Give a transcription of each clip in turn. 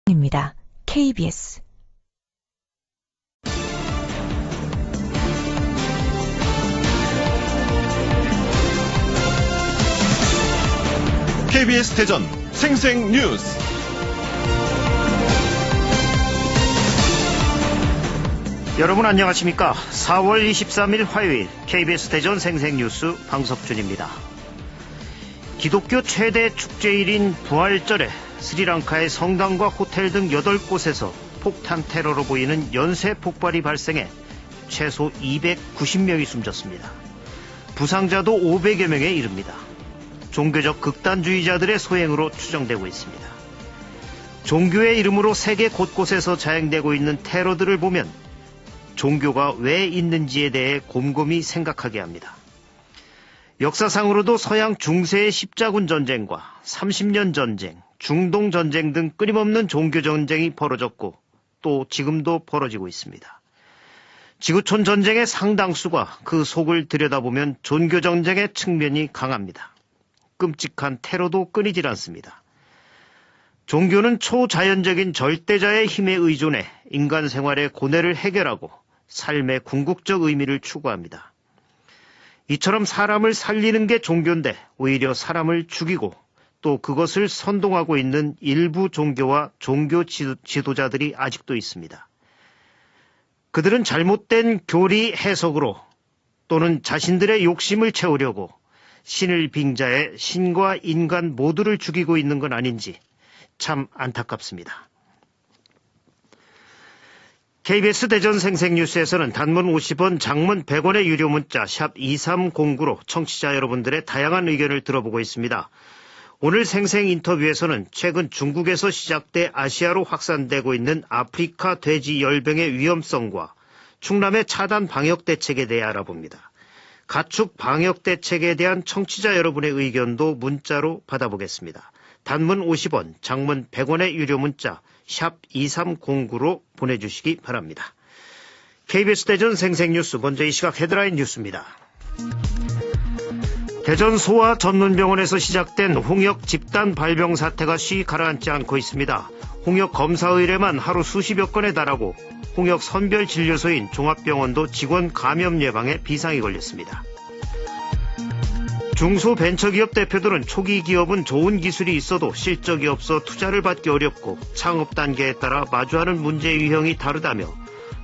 입니다. KBS KBS 대전 생생뉴스. 여러분 안녕하십니까? 4월 23일 화요일 KBS 대전 생생뉴스 방석준입니다. 기독교 최대 축제일인 부활절에 스리랑카의 성당과 호텔 등 8곳에서 폭탄 테러로 보이는 연쇄 폭발이 발생해 최소 290명이 숨졌습니다. 부상자도 500여 명에 이릅니다. 종교적 극단주의자들의 소행으로 추정되고 있습니다. 종교의 이름으로 세계 곳곳에서 자행되고 있는 테러들을 보면 종교가 왜 있는지에 대해 곰곰이 생각하게 합니다. 역사상으로도 서양 중세의 십자군 전쟁과 30년 전쟁, 중동 전쟁 등 끊임없는 종교 전쟁이 벌어졌고 또 지금도 벌어지고 있습니다. 지구촌 전쟁의 상당수가 그 속을 들여다보면 종교 전쟁의 측면이 강합니다. 끔찍한 테러도 끊이질 않습니다. 종교는 초자연적인 절대자의 힘에 의존해 인간 생활의 고뇌를 해결하고 삶의 궁극적 의미를 추구합니다. 이처럼 사람을 살리는 게 종교인데 오히려 사람을 죽이고 또 그것을 선동하고 있는 일부 종교와 종교 지도자들이 아직도 있습니다. 그들은 잘못된 교리 해석으로 또는 자신들의 욕심을 채우려고 신을 빙자해 신과 인간 모두를 죽이고 있는 건 아닌지 참 안타깝습니다. KBS 대전 생생뉴스에서는 단문 50원, 장문 100원의 유료 문자 샵 2309로 청취자 여러분들의 다양한 의견을 들어보고 있습니다. 오늘 생생 인터뷰에서는 최근 중국에서 시작돼 아시아로 확산되고 있는 아프리카 돼지 열병의 위험성과 충남의 차단 방역 대책에 대해 알아봅니다. 가축 방역 대책에 대한 청취자 여러분의 의견도 문자로 받아보겠습니다. 단문 50원, 장문 100원의 유료 문자 샵 2309로 보내주시기 바랍니다. KBS 대전 생생뉴스, 먼저 이 시각 헤드라인 뉴스입니다. 대전 소아전문병원에서 시작된 홍역 집단 발병 사태가 쉬 가라앉지 않고 있습니다. 홍역 검사 의뢰만 하루 수십여 건에 달하고 홍역 선별진료소인 종합병원도 직원 감염 예방에 비상이 걸렸습니다. 중소벤처기업 대표들은 초기 기업은 좋은 기술이 있어도 실적이 없어 투자를 받기 어렵고 창업 단계에 따라 마주하는 문제 유형이 다르다며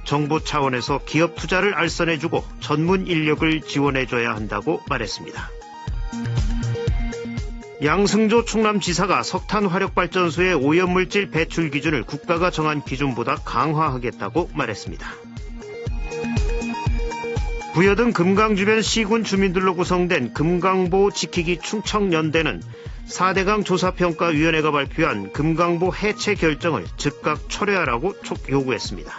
정부 차원에서 기업 투자를 알선해주고 전문 인력을 지원해줘야 한다고 말했습니다. 양승조 충남지사가 석탄 화력발전소의 오염물질 배출 기준을 국가가 정한 기준보다 강화하겠다고 말했습니다. 부여등 금강 주변 시군 주민들로 구성된 금강보 지키기 충청연대는 4대강 조사평가위원회가 발표한 금강보 해체 결정을 즉각 철회하라고 요구했습니다.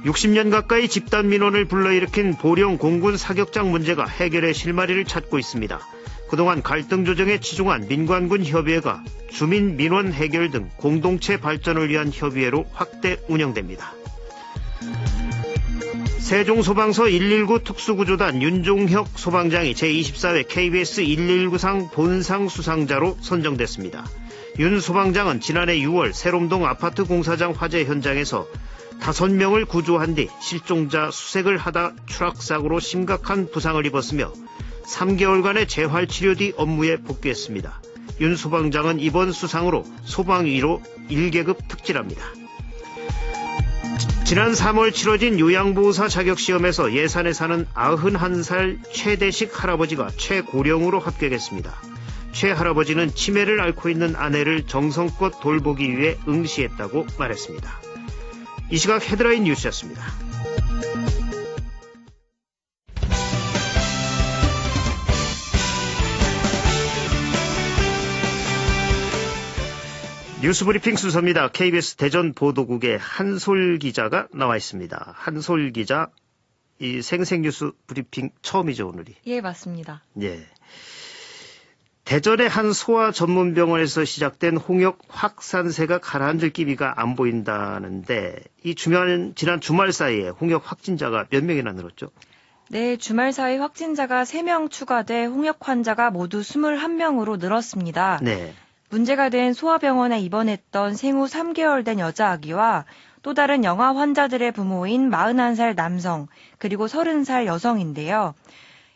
60년 가까이 집단 민원을 불러일으킨 보령 공군 사격장 문제가 해결의 실마리를 찾고 있습니다. 그동안 갈등 조정에 치중한 민관군 협의회가 주민 민원 해결 등 공동체 발전을 위한 협의회로 확대 운영됩니다. 세종소방서 119 특수구조단 윤종혁 소방장이 제24회 KBS 119상 본상 수상자로 선정됐습니다. 윤 소방장은 지난해 6월 세롬동 아파트 공사장 화재 현장에서 5명을 구조한 뒤 실종자 수색을 하다 추락사고로 심각한 부상을 입었으며 3개월간의 재활치료 뒤 업무에 복귀했습니다. 윤 소방장은 이번 수상으로 소방위로 1계급 특진합니다. 지난 3월 치러진 요양보호사 자격시험에서 예산에 사는 91살 최대식 할아버지가 최고령으로 합격했습니다. 최 할아버지는 치매를 앓고 있는 아내를 정성껏 돌보기 위해 응시했다고 말했습니다. 이 시각 헤드라인 뉴스였습니다. 뉴스브리핑 순서입니다. KBS 대전 보도국의 한솔 기자가 나와 있습니다. 한솔 기자, 이 생생뉴스 브리핑 처음이죠, 오늘이? 예, 맞습니다. 예. 대전의 한 소아 전문병원에서 시작된 홍역 확산세가 가라앉을 기미가 안 보인다는데 이 지난 주말 사이에 홍역 확진자가 몇 명이나 늘었죠? 네, 주말 사이 확진자가 3명 추가돼 홍역 환자가 모두 21명으로 늘었습니다. 네. 문제가 된 소아병원에 입원했던 생후 3개월 된 여자아기와 또 다른 영아 환자들의 부모인 41살 남성, 그리고 30살 여성인데요.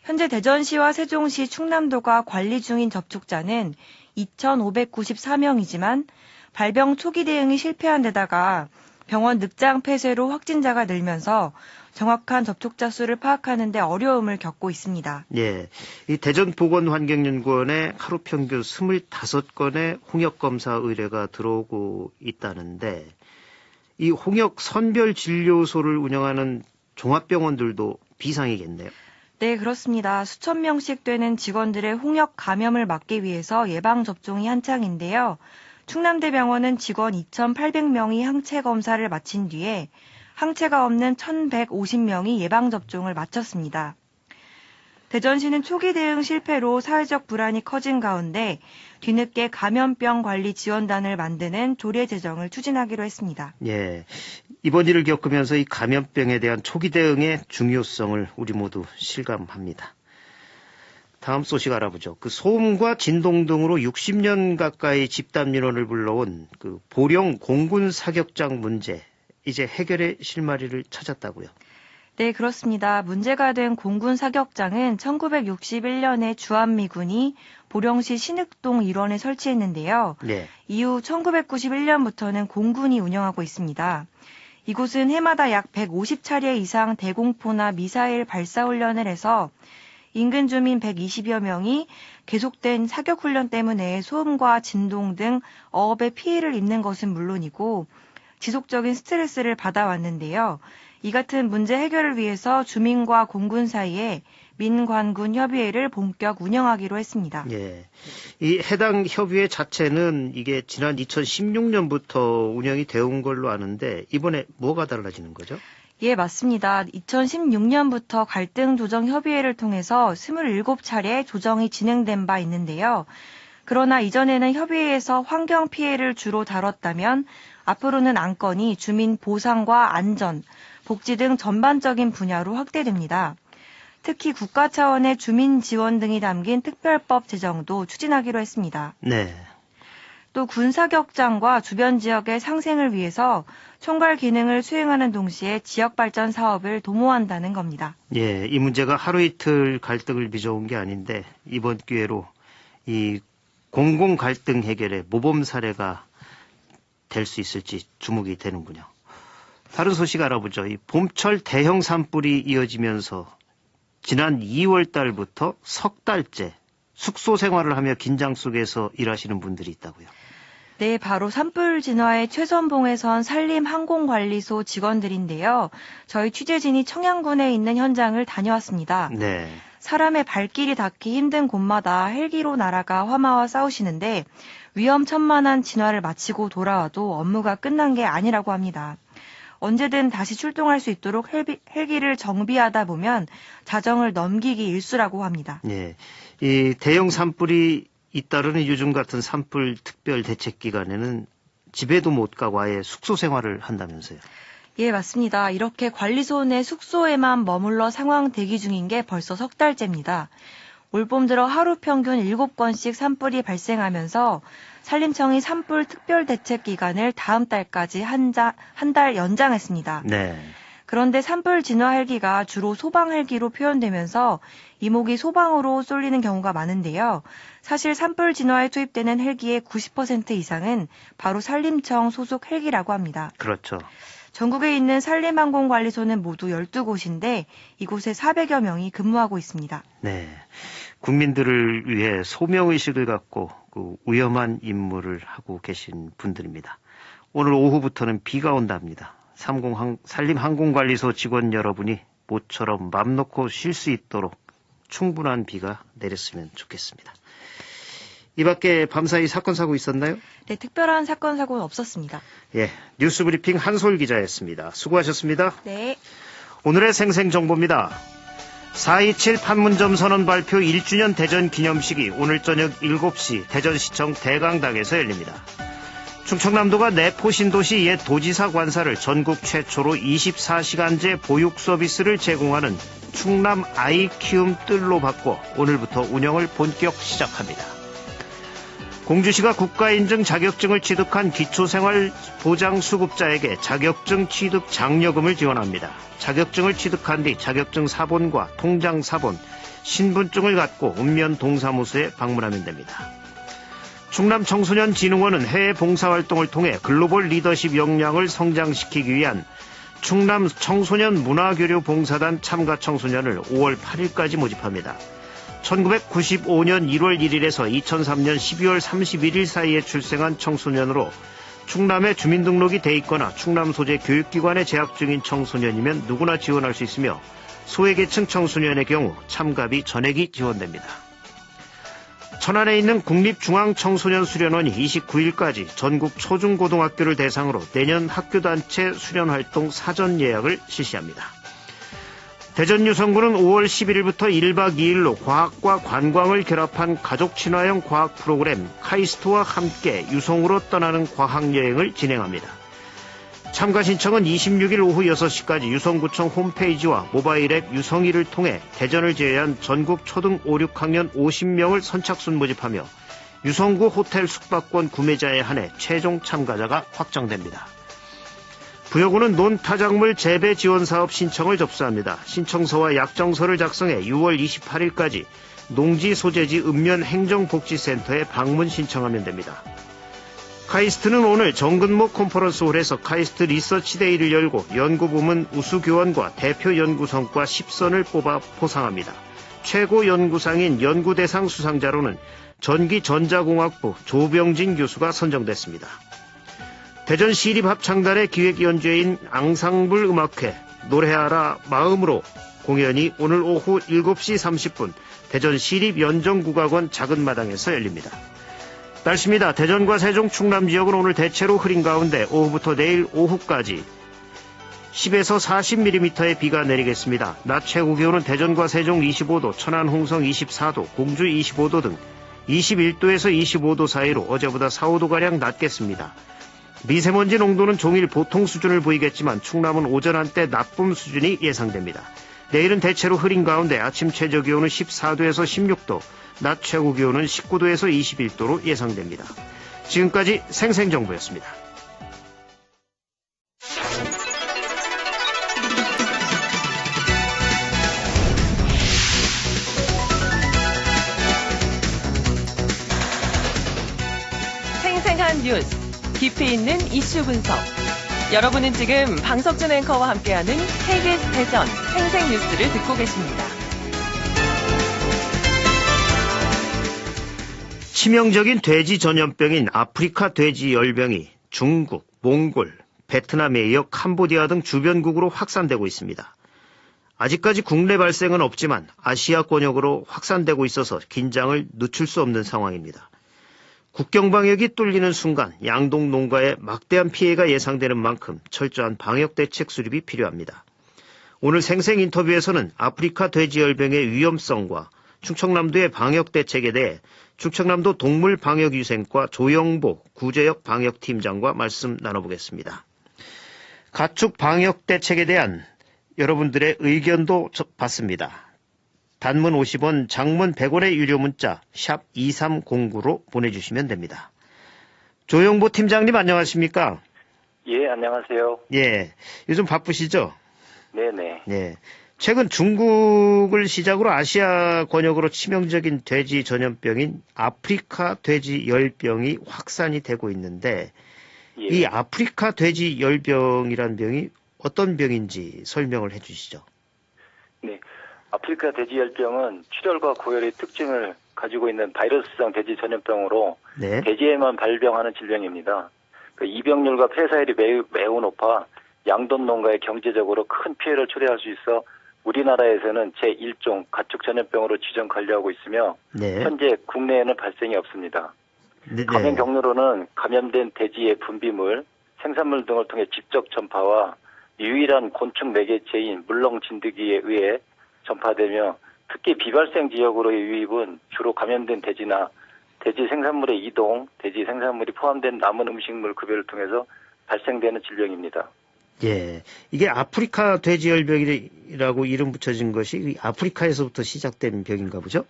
현재 대전시와 세종시, 충남도가 관리 중인 접촉자는 2,594명이지만 발병 초기 대응이 실패한 데다가 병원 늑장 폐쇄로 확진자가 늘면서 정확한 접촉자 수를 파악하는 데 어려움을 겪고 있습니다. 예, 이 대전보건환경연구원에 하루 평균 25건의 홍역검사 의뢰가 들어오고 있다는데 이 홍역 선별진료소를 운영하는 종합병원들도 비상이겠네요. 네, 그렇습니다. 수천 명씩 되는 직원들의 홍역 감염을 막기 위해서 예방접종이 한창인데요. 충남대병원은 직원 2,800명이 항체 검사를 마친 뒤에 항체가 없는 1,150명이 예방접종을 마쳤습니다. 대전시는 초기 대응 실패로 사회적 불안이 커진 가운데 뒤늦게 감염병 관리 지원단을 만드는 조례 제정을 추진하기로 했습니다. 예, 이번 일을 겪으면서 이 감염병에 대한 초기 대응의 중요성을 우리 모두 실감합니다. 다음 소식 알아보죠. 그 소음과 진동 등으로 60년 가까이 집단 민원을 불러온 그 보령 공군 사격장 문제, 이제 해결의 실마리를 찾았다고요. 네, 그렇습니다. 문제가 된 공군 사격장은 1961년에 주한미군이 보령시 신흑동 일원에 설치했는데요. 네. 이후 1991년부터는 공군이 운영하고 있습니다. 이곳은 해마다 약 150차례 이상 대공포나 미사일 발사 훈련을 해서 인근 주민 120여 명이 계속된 사격 훈련 때문에 소음과 진동 등 어업에 피해를 입는 것은 물론이고 지속적인 스트레스를 받아왔는데요. 이 같은 문제 해결을 위해서 주민과 공군 사이에 민관군 협의회를 본격 운영하기로 했습니다. 예. 이 해당 협의회 자체는 이게 지난 2016년부터 운영이 되어 온 걸로 아는데 이번에 뭐가 달라지는 거죠? 예, 맞습니다. 2016년부터 갈등 조정 협의회를 통해서 27차례 조정이 진행된 바 있는데요. 그러나 이전에는 협의회에서 환경 피해를 주로 다뤘다면 앞으로는 안건이 주민 보상과 안전, 복지 등 전반적인 분야로 확대됩니다. 특히 국가 차원의 주민 지원 등이 담긴 특별법 제정도 추진하기로 했습니다. 네. 또 군사격장과 주변 지역의 상생을 위해서 총괄 기능을 수행하는 동시에 지역 발전 사업을 도모한다는 겁니다. 예, 이 문제가 하루 이틀 갈등을 빚어온 게 아닌데 이번 기회로 이 공공 갈등 해결의 모범 사례가 될 수 있을지 주목이 되는군요. 다른 소식 알아보죠. 이 봄철 대형 산불이 이어지면서 지난 2월 달부터 석 달째 숙소 생활을 하며 긴장 속에서 일하시는 분들이 있다고요. 네, 바로 산불 진화의 최선봉에 선 산림항공관리소 직원들인데요. 저희 취재진이 청양군에 있는 현장을 다녀왔습니다. 네. 사람의 발길이 닿기 힘든 곳마다 헬기로 날아가 화마와 싸우시는데 위험천만한 진화를 마치고 돌아와도 업무가 끝난 게 아니라고 합니다. 언제든 다시 출동할 수 있도록 헬기를 정비하다 보면 자정을 넘기기 일쑤라고 합니다. 예. 이 대형 산불이 잇따르는 요즘 같은 산불 특별 대책 기간에는 집에도 못 가고 아예 숙소 생활을 한다면서요. 예, 맞습니다. 이렇게 관리소 내 숙소에만 머물러 상황 대기 중인 게 벌써 석 달째입니다. 올봄 들어 하루 평균 7건씩 산불이 발생하면서 산림청이 산불 특별 대책 기간을 다음 달까지 한 달 연장했습니다. 네. 그런데 산불 진화 헬기가 주로 소방 헬기로 표현되면서 이목이 소방으로 쏠리는 경우가 많은데요. 사실 산불 진화에 투입되는 헬기의 90% 이상은 바로 산림청 소속 헬기라고 합니다. 그렇죠. 전국에 있는 산림항공관리소는 모두 12곳인데 이곳에 400여 명이 근무하고 있습니다. 네. 국민들을 위해 소명의식을 갖고 그 위험한 임무를 하고 계신 분들입니다. 오늘 오후부터는 비가 온답니다. 산림항공관리소 직원 여러분이 모처럼 맘 놓고 쉴 수 있도록 충분한 비가 내렸으면 좋겠습니다. 이 밖에 밤사이 사건 사고 있었나요? 네, 특별한 사건 사고는 없었습니다. 예, 뉴스브리핑 한솔 기자였습니다. 수고하셨습니다. 네. 오늘의 생생정보입니다. 4.27 판문점 선언 발표 1주년 대전 기념식이 오늘 저녁 7시 대전시청 대강당에서 열립니다. 충청남도가 내포 신도시 옛 도지사 관사를 전국 최초로 24시간제 보육 서비스를 제공하는 충남 아이 키움 뜰로 바꿔 오늘부터 운영을 본격 시작합니다. 공주시가 국가인증 자격증을 취득한 기초생활보장수급자에게 자격증 취득 장려금을 지원합니다. 자격증을 취득한 뒤 자격증 사본과 통장 사본, 신분증을 갖고 읍면 동사무소에 방문하면 됩니다. 충남청소년진흥원은 해외 봉사활동을 통해 글로벌 리더십 역량을 성장시키기 위한 충남 청소년 문화교류 봉사단 참가 청소년을 5월 8일까지 모집합니다. 1995년 1월 1일에서 2003년 12월 31일 사이에 출생한 청소년으로 충남에 주민등록이 돼 있거나 충남 소재 교육기관에 재학 중인 청소년이면 누구나 지원할 수 있으며 소외계층 청소년의 경우 참가비 전액이 지원됩니다. 천안에 있는 국립중앙청소년수련원이 29일까지 전국 초중고등학교를 대상으로 내년 학교단체 수련활동 사전 예약을 실시합니다. 대전 유성구는 5월 11일부터 1박 2일로 과학과 관광을 결합한 가족 친화형 과학 프로그램 카이스트와 함께 유성으로 떠나는 과학여행을 진행합니다. 참가 신청은 26일 오후 6시까지 유성구청 홈페이지와 모바일 앱 유성이를 통해 대전을 제외한 전국 초등 5, 6학년 50명을 선착순 모집하며 유성구 호텔 숙박권 구매자에 한해 최종 참가자가 확정됩니다. 부여구는 논타작물 재배 지원 사업 신청을 접수합니다. 신청서와 약정서를 작성해 6월 28일까지 농지 소재지 읍면 행정복지센터에 방문 신청하면 됩니다. 카이스트는 오늘 정근모 컨퍼런스홀에서 카이스트 리서치데이를 열고 연구부문 우수교원과 대표 연구 성과 10선을 뽑아 포상합니다. 최고 연구상인 연구대상 수상자로는 전기전자공학부 조병진 교수가 선정됐습니다. 대전시립합창단의 기획연주회인 앙상블 음악회 노래하라 마음으로 공연이 오늘 오후 7시 30분 대전시립연정국악원 작은 마당에서 열립니다. 날씨입니다. 대전과 세종, 충남 지역은 오늘 대체로 흐린 가운데 오후부터 내일 오후까지 10에서 40mm의 비가 내리겠습니다. 낮 최고 기온은 대전과 세종 25도, 천안, 홍성 24도, 공주 25도 등 21도에서 25도 사이로 어제보다 4, 5도가량 낮겠습니다. 미세먼지 농도는 종일 보통 수준을 보이겠지만 충남은 오전 한때 나쁨 수준이 예상됩니다. 내일은 대체로 흐린 가운데 아침 최저 기온은 14도에서 16도, 낮 최고 기온은 19도에서 21도로 예상됩니다. 지금까지 생생정보였습니다. 생생한 뉴스, 깊이 있는 이슈 분석. 여러분은 지금 방석준 앵커와 함께하는 KBS 대전 생생뉴스를 듣고 계십니다. 치명적인 돼지 전염병인 아프리카 돼지 열병이 중국, 몽골, 베트남에 이어 캄보디아 등 주변국으로 확산되고 있습니다. 아직까지 국내 발생은 없지만 아시아 권역으로 확산되고 있어서 긴장을 늦출 수 없는 상황입니다. 국경 방역이 뚫리는 순간 양동 농가에 막대한 피해가 예상되는 만큼 철저한 방역 대책 수립이 필요합니다. 오늘 생생 인터뷰에서는 아프리카 돼지열병의 위험성과 충청남도의 방역 대책에 대해 충청남도 동물방역위생과 조영보 구제역 방역팀장과 말씀 나눠보겠습니다. 가축 방역 대책에 대한 여러분들의 의견도 받습니다. 단문 50원, 장문 100원의 유료 문자 샵 2309로 보내주시면 됩니다. 조영보 팀장님 안녕하십니까? 예, 안녕하세요. 예, 요즘 바쁘시죠? 네네. 예, 최근 중국을 시작으로 아시아 권역으로 치명적인 돼지 전염병인 아프리카 돼지 열병이 확산이 되고 있는데 예. 이 아프리카 돼지 열병이란 병이 어떤 병인지 설명을 해 주시죠. 네. 아프리카 돼지열병은 출혈과 고열의 특징을 가지고 있는 바이러스성 돼지 전염병으로 네. 돼지에만 발병하는 질병입니다. 이 병률과 폐사율이 매우 높아 양돈 농가에 경제적으로 큰 피해를 초래할 수 있어 우리나라에서는 제1종 가축 전염병으로 지정 관리하고 있으며 네. 현재 국내에는 발생이 없습니다. 네. 감염 경로로는 감염된 돼지의 분비물, 생산물 등을 통해 직접 전파와 유일한 곤충 매개체인 물렁 진드기에 의해 전파되며 특히 비발생 지역으로의 유입은 주로 감염된 돼지나 돼지 생산물의 이동, 돼지 생산물이 포함된 남은 음식물 급여를 통해서 발생되는 질병입니다. 예, 이게 아프리카 돼지열병이라고 이름 붙여진 것이 아프리카에서부터 시작된 병인가 보죠?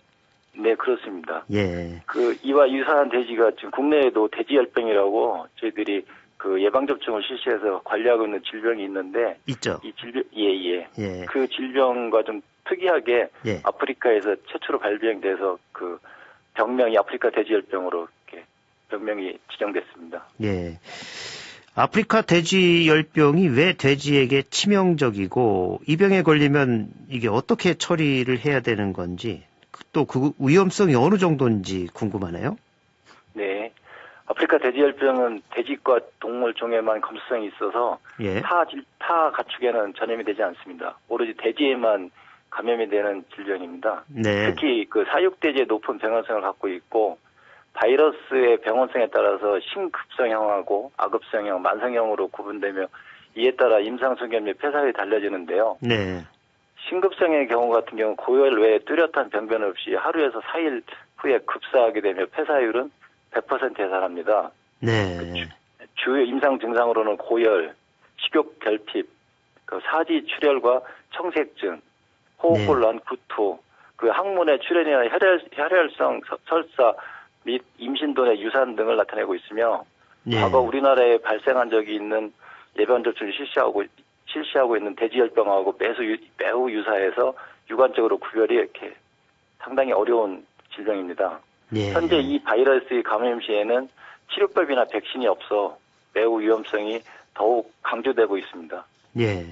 네, 그렇습니다. 예. 이와 유사한 돼지가 지금 국내에도 돼지열병이라고 저희들이 그 예방접종을 실시해서 관리하고 있는 질병이 있는데. 있죠. 이 질병, 예. 예. 그 질병과 좀 특이하게 예. 아프리카에서 최초로 발병돼서 그 병명이 아프리카 돼지열병으로 이렇게 병명이 지정됐습니다. 예. 아프리카 돼지 열병이 왜 돼지에게 치명적이고 이 병에 걸리면 이게 어떻게 처리를 해야 되는 건지 또 그 위험성이 어느 정도인지 궁금하네요. 네. 아프리카 돼지열병은 돼지과 동물 종에만 감수성이 있어서 예. 타 가축에는 전염이 되지 않습니다. 오로지 돼지에만 감염이 되는 질병입니다. 네. 특히 그 사육돼지의 높은 병원성을 갖고 있고 바이러스의 병원성에 따라서 심급성형하고 아급성형, 만성형으로 구분되며 이에 따라 임상수견 및 폐사율이 달라지는데요. 네. 심급성의 경우 같은 경우 고열 외에 뚜렷한 병변 없이 하루에서 4일 후에 급사하게 되며 폐사율은 100%에 달합니다. 네. 주요 임상 증상으로는 고열, 식욕 결핍, 그 사지 출혈과 청색증, 호흡곤란, 구토, 그 항문의 출혈이나 혈혈성 설사 및 임신도의 유산 등을 나타내고 있으며 예. 과거 우리나라에 발생한 적이 있는 예방접종을 실시하고 있는 돼지열병하고 매우 유사해서 유관적으로 구별이 이렇게 상당히 어려운 질병입니다. 예. 현재 이 바이러스의 감염 시에는 치료법이나 백신이 없어 매우 위험성이 더욱 강조되고 있습니다. 예.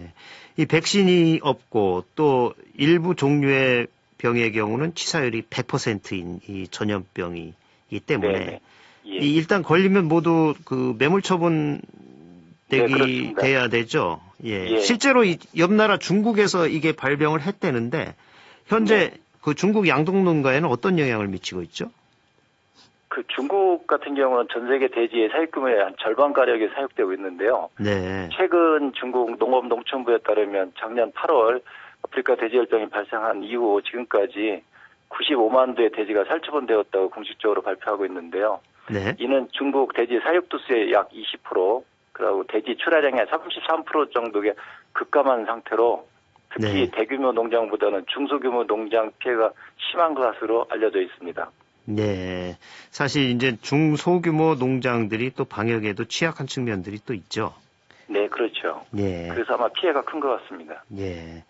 이 백신이 없고 또 일부 종류의 병의 경우는 치사율이 100%인 이 전염병이기 때문에 네. 예. 일단 걸리면 모두 그 매몰 처분 그렇습니다. 돼야 되죠. 예. 예. 실제로 옆 나라 중국에서 이게 발병을 했다는데 현재 그 중국 양동농가에는 어떤 영향을 미치고 있죠? 그 중국 같은 경우는 전 세계 돼지의 사육규모의 한 절반가량이 사육되고 있는데요. 네. 최근 중국 농업농촌부에 따르면 작년 8월 아프리카 돼지열병이 발생한 이후 지금까지 95만 대의 돼지가 살처분되었다고 공식적으로 발표하고 있는데요. 네. 이는 중국 돼지 사육두수의 약 20%, 그리고 돼지 출하량의 33% 정도의 급감한 상태로 특히 네. 대규모 농장보다는 중소규모 농장 피해가 심한 것으로 알려져 있습니다. 네. 사실 이제 중소규모 농장들이 또 방역에도 취약한 측면들이 또 있죠. 네, 그렇죠. 예. 그래서 아마 피해가 큰 것 같습니다. 예.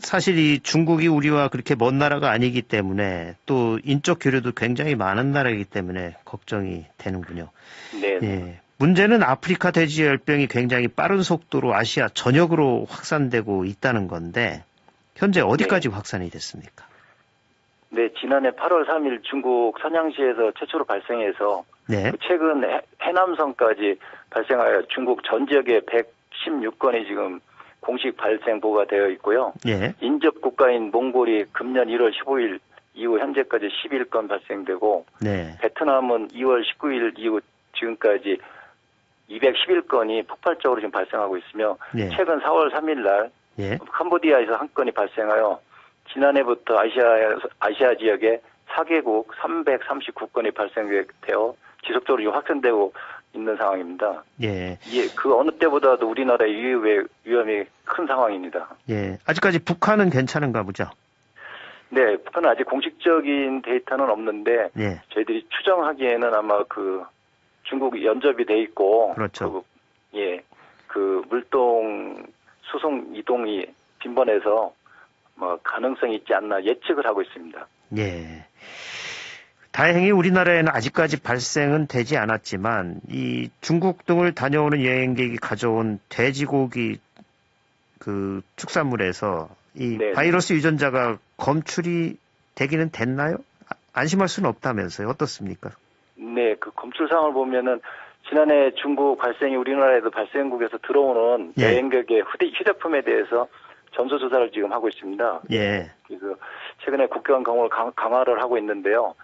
사실 이 중국이 우리와 그렇게 먼 나라가 아니기 때문에 또 인적 교류도 굉장히 많은 나라이기 때문에 걱정이 되는군요. 네. 예. 문제는 아프리카 돼지열병이 굉장히 빠른 속도로 아시아 전역으로 확산되고 있다는 건데 현재 어디까지 확산이 됐습니까? 네, 지난해 8월 3일 중국 선양시에서 최초로 발생해서 네. 최근 해남성까지 발생하여 중국 전 지역에 116건이 지금 공식 발생 보고가 되어 있고요. 예. 인접 국가인 몽골이 금년 1월 15일 이후 현재까지 11건 발생되고 네. 베트남은 2월 19일 이후 지금까지 211건이 폭발적으로 지금 발생하고 있으며 예. 최근 최근 4월 3일 날 예. 캄보디아에서 한 건이 발생하여 지난해부터 아시아 지역에 4개국 339건이 발생되어 지속적으로 확산되고 있는 상황입니다. 예. 그 어느 때보다도 우리나라의 위험이 큰 상황입니다. 예. 아직까지 북한은 괜찮은가 보죠? 네, 북한은 아직 공식적인 데이터는 없는데 예. 저희들이 추정하기에는 아마 그 중국이 연접이 돼 있고 그렇죠. 그 물동 수송 이동이 빈번해서 뭐 가능성이 있지 않나 예측을 하고 있습니다. 예. 다행히 우리나라에는 아직까지 발생은 되지 않았지만 이 중국 등을 다녀오는 여행객이 가져온 돼지고기 그 축산물에서 이 네네. 바이러스 유전자가 검출이 되기는 됐나요? 안심할 수는 없다면서요. 어떻습니까? 네, 그 검출상을 보면은 지난해 중국 발생이 우리나라에도 발생국에서 들어오는 예. 여행객의 휴대폰에 대해서 전수조사를 지금 하고 있습니다. 예. 그래서 최근에 국경 강화를 강화를 하고 있는데요.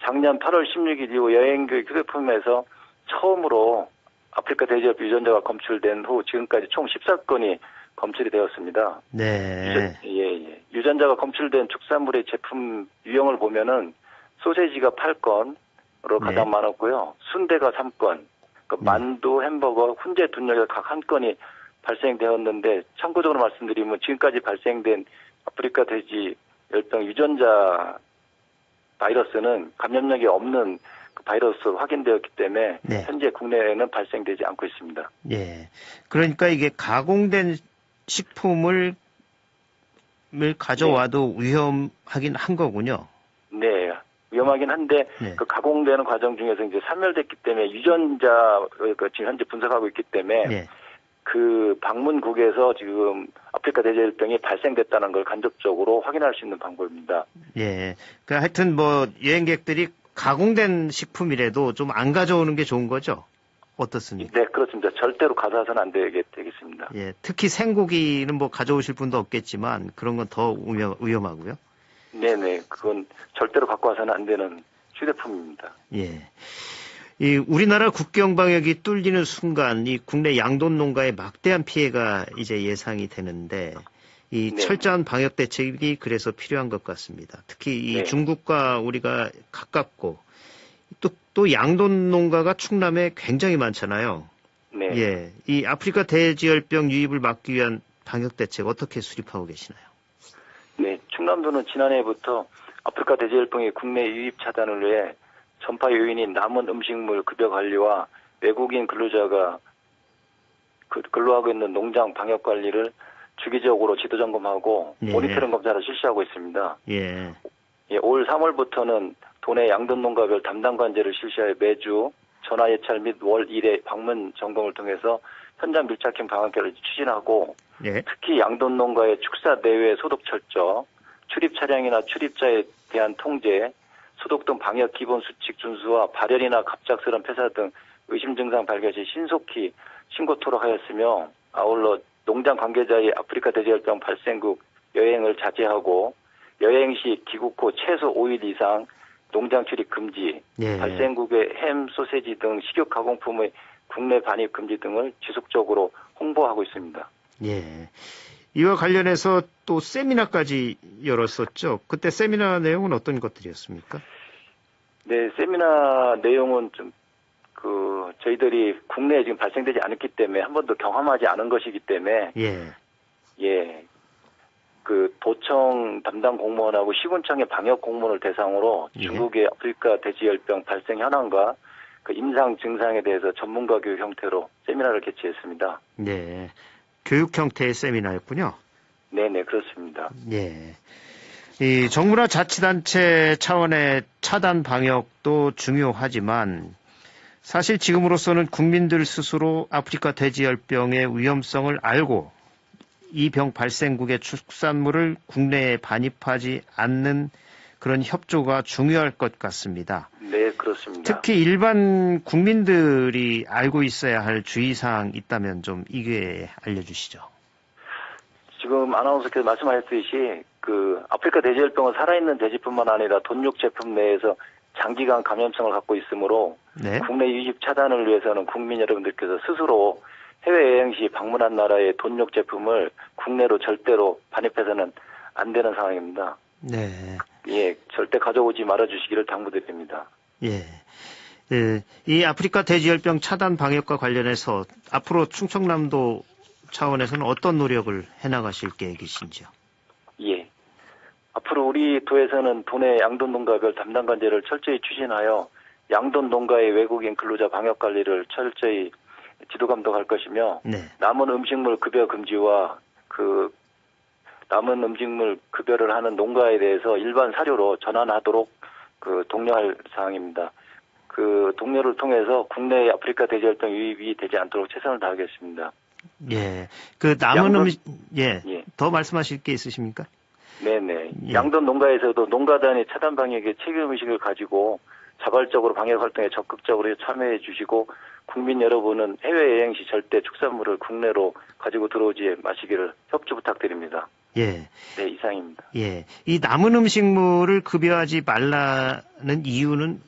작년 8월 16일 이후 여행객 휴대폰에서 처음으로 아프리카 돼지열병 유전자가 검출된 후 지금까지 총 14건이 검출이 되었습니다. 네. 유전자가 검출된 축산물의 제품 유형을 보면은 소세지가 8건으로 가장 많았고요. 순대가 3건, 만두, 햄버거, 훈제, 둔약이 각 한 건이 발생되었는데 참고적으로 말씀드리면 지금까지 발생된 아프리카 돼지 열병 유전자 바이러스는 감염력이 없는 그 바이러스 확인되었기 때문에 네. 현재 국내에는 발생되지 않고 있습니다. 예. 그러니까 이게 가공된 식품을 가져와도 위험하긴 한 거군요. 네. 위험하긴 한데 네. 그 가공되는 과정 중에서 이제 산멸됐기 때문에 유전자 지금 현재 분석하고 있기 때문에 예. 그 방문국에서 지금 아프리카 돼지열병이 발생됐다는 걸 간접적으로 확인할 수 있는 방법입니다. 예. 그 하여튼 뭐 여행객들이 가공된 식품이라도 좀 안 가져오는 게 좋은 거죠? 어떻습니까? 네, 그렇습니다. 절대로 가져와서는 안 되겠습니다. 예. 특히 생고기는 뭐 가져오실 분도 없겠지만 그런 건 더 위험하고요. 네네, 그건 절대로 갖고 와서는 안 되는 휴대품입니다. 예. 이 우리나라 국경 방역이 뚫리는 순간 이 국내 양돈 농가에 막대한 피해가 이제 예상이 되는데 이 네. 철저한 방역 대책이 그래서 필요한 것 같습니다. 특히 이 네. 중국과 우리가 가깝고 또 양돈 농가가 충남에 굉장히 많잖아요. 네. 예. 이 아프리카 돼지열병 유입을 막기 위한 방역 대책 어떻게 수립하고 계시나요? 네, 충남도는 지난해부터 아프리카 돼지열병의 국내 유입 차단을 위해 전파 요인인 남은 음식물 급여 관리와 외국인 근로자가 근로하고 있는 농장 방역 관리를 주기적으로 지도 점검하고 예. 모니터링 검사를 실시하고 있습니다. 예. 예, 올 3월부터는 도내 양돈 농가별 담당 관제를 실시하여 매주 전화 예찰 및 월 1회 방문 점검을 통해서 현장 밀착형 방역을 추진하고 예. 특히 양돈 농가의 축사 내외 소독 철저, 출입 차량이나 출입자에 대한 통제, 소독 등 방역 기본 수칙 준수와 발열이나 갑작스러운 폐사 등 의심 증상 발견 시 신속히 신고토록 하였으며 아울러 농장 관계자의 아프리카 돼지열병 발생국 여행을 자제하고 여행 시 귀국 후 최소 5일 이상 농장 출입 금지, 예. 발생국의 햄, 소세지 등 식육 가공품의 국내 반입 금지 등을 지속적으로 홍보하고 있습니다. 예. 이와 관련해서 또 세미나까지 열었었죠. 그때 세미나 내용은 어떤 것들이었습니까? 네, 세미나 내용은 좀, 저희들이 국내에 지금 발생되지 않았기 때문에 한 번도 경험하지 않은 것이기 때문에, 예. 예, 도청 담당 공무원하고 시군청의 방역 공무원을 대상으로 예. 중국의 아프리카 돼지열병 발생 현황과 그 임상 증상에 대해서 전문가 교육 형태로 세미나를 개최했습니다. 네. 교육 형태의 세미나였군요. 네네, 그렇습니다. 예. 이 정부나 자치단체 차원의 차단 방역도 중요하지만 사실 지금으로서는 국민들 스스로 아프리카 돼지열병의 위험성을 알고 이 병 발생국의 축산물을 국내에 반입하지 않는 그런 협조가 중요할 것 같습니다. 네, 그렇습니다. 특히 일반 국민들이 알고 있어야 할 주의사항 있다면 좀 이 기회에 알려주시죠. 지금 아나운서께서 말씀하셨듯이 아프리카 돼지열병은 살아있는 돼지뿐만 아니라 돈육 제품 내에서 장기간 감염성을 갖고 있으므로 네. 국내 유입 차단을 위해서는 국민 여러분들께서 스스로 해외여행 시 방문한 나라의 돈육 제품을 국내로 절대로 반입해서는 안 되는 상황입니다. 네. 예, 절대 가져오지 말아주시기를 당부드립니다. 예. 예. 이 아프리카 돼지열병 차단 방역과 관련해서 앞으로 충청남도 차원에서는 어떤 노력을 해나가실 계획이신지요? 예. 앞으로 우리 도에서는 도내 양돈 농가별 담당 관제를 철저히 추진하여 양돈 농가의 외국인 근로자 방역 관리를 철저히 지도 감독할 것이며 네. 남은 음식물 급여 금지와 남은 음식물 급여를 하는 농가에 대해서 일반 사료로 전환하도록 독려할 사항입니다. 독려를 통해서 국내 아프리카 돼지열병 유입이 되지 않도록 최선을 다하겠습니다. 예. 남은 음식, 예. 더 말씀하실 게 있으십니까? 네네. 예. 양돈 농가에서도 농가단의 차단 방역에 책임의식을 가지고 자발적으로 방역 활동에 적극적으로 참여해 주시고 국민 여러분은 해외여행 시 절대 축산물을 국내로 가지고 들어오지 마시기를 협조 부탁드립니다. 예. 네, 이상입니다. 예. 이 남은 음식물을 급여하지 말라는 이유는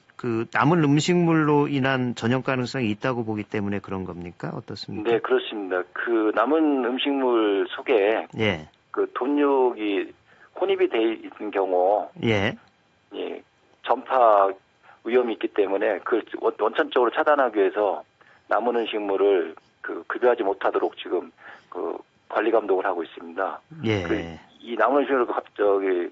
남은 음식물로 인한 전염 가능성이 있다고 보기 때문에 그런 겁니까? 어떻습니까? 네, 그렇습니다. 남은 음식물 속에 예. 돈육이 혼입이 돼 있는 경우 예. 예, 전파 위험이 있기 때문에 원천적으로 차단하기 위해서 남은 음식물을 급여하지 못하도록 지금 관리 감독을 하고 있습니다. 예. 이 남은 음식물을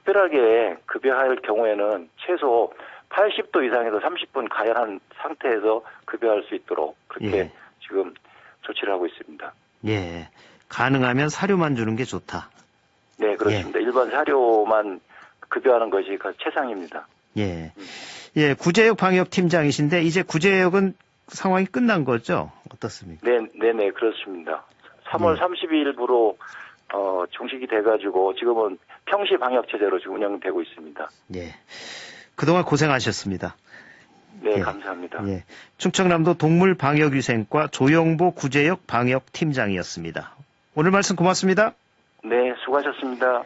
특별하게 급여할 경우에는 최소 80도 이상에서 30분 가열한 상태에서 급여할 수 있도록 그렇게 예. 지금 조치를 하고 있습니다. 예. 가능하면 사료만 주는 게 좋다. 네, 그렇습니다. 일반 사료만 급여하는 것이 최상입니다. 예. 예, 구제역 방역팀장이신데 이제 구제역은 상황이 끝난 거죠? 어떻습니까? 네, 그렇습니다. 3월 30일부로 종식이 돼가지고 지금은 평시 방역 체제로 지금 운영되고 있습니다. 예. 그동안 고생하셨습니다. 네, 예. 감사합니다. 예. 충청남도 동물방역위생과 조영보 구제역 방역팀장이었습니다. 오늘 말씀 고맙습니다. 네, 수고하셨습니다.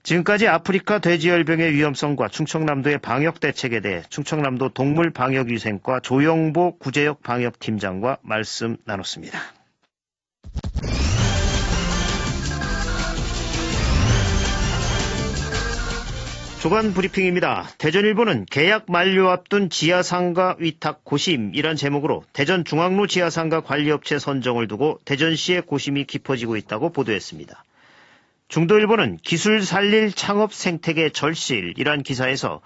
지금까지 아프리카 돼지열병의 위험성과 충청남도의 방역 대책에 대해 충청남도 동물방역위생과 조영보 구제역 방역팀장과 말씀 나눴습니다. 주간 브리핑입니다. 대전일보는 계약 만료 앞둔 지하상가 위탁 고심이란 제목으로 대전 중앙로 지하상가 관리업체 선정을 두고 대전시의 고심이 깊어지고 있다고 보도했습니다. 중도일보는 기술 살릴 창업 생태계 절실이란 기사에서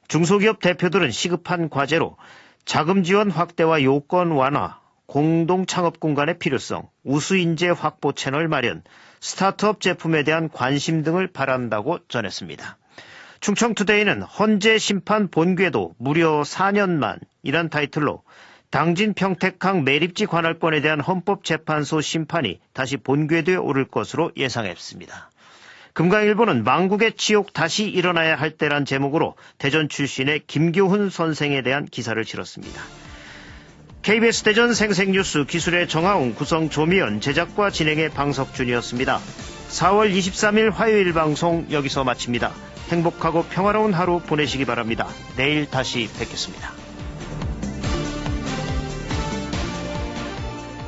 중소기업 대표들은 시급한 과제로 자금 지원 확대와 요건 완화, 공동 창업 공간의 필요성, 우수 인재 확보 채널 마련, 스타트업 제품에 대한 관심 등을 바란다고 전했습니다. 충청투데이는 헌재 심판 본궤도 무려 4년만이란 타이틀로 당진 평택항 매립지 관할권에 대한 헌법재판소 심판이 다시 본궤도에 오를 것으로 예상했습니다. 금강일보는 망국의 치욕 다시 일어나야 할 때란 제목으로 대전 출신의 김교훈 선생에 대한 기사를 실었습니다. KBS 대전 생생뉴스 기술의 정하웅, 구성 조미연, 제작과 진행의 방석준이었습니다. 4월 23일 화요일 방송 여기서 마칩니다. 행복하고 평화로운 하루 보내시기 바랍니다. 내일 다시 뵙겠습니다.